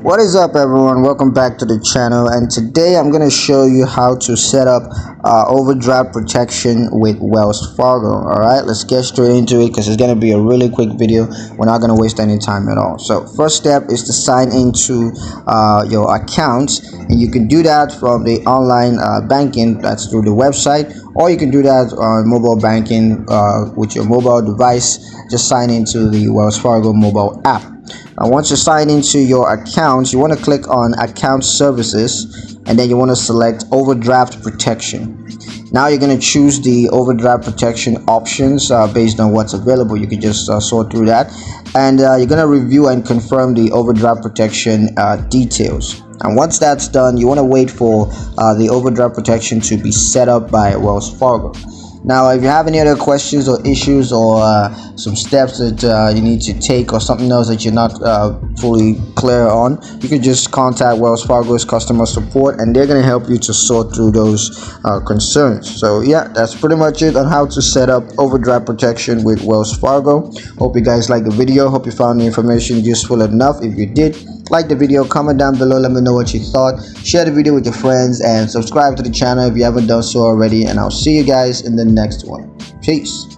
What is up, everyone? Welcome back to the channel, and today I'm going to show you how to set up overdraft protection with Wells Fargo. Alright, let's get straight into it because it's going to be a really quick video. We're not going to waste any time at all. So first step is to sign into your account, and you can do that from the online banking. That's through the website, or you can do that on mobile banking with your mobile device. Just sign into the Wells Fargo mobile app. Now, once you sign into your account, you want to click on account services, and then you want to select overdraft protection. Now you're going to choose the overdraft protection options based on what's available. You can just sort through that, and you're going to review and confirm the overdraft protection details. And once that's done, you want to wait for the overdraft protection to be set up by Wells Fargo. Now, if you have any other questions or issues, or some steps that you need to take, or something else that you're not fully clear on, you can just contact Wells Fargo's customer support, and they're going to help you to sort through those concerns. So yeah, that's pretty much it on how to set up overdraft protection with Wells Fargo. Hope you guys liked the video. Hope you found the information useful enough. If you did, like the video, comment down below, let me know what you thought, share the video with your friends, and subscribe to the channel if you haven't done so already, and I'll see you guys in the next one. Peace.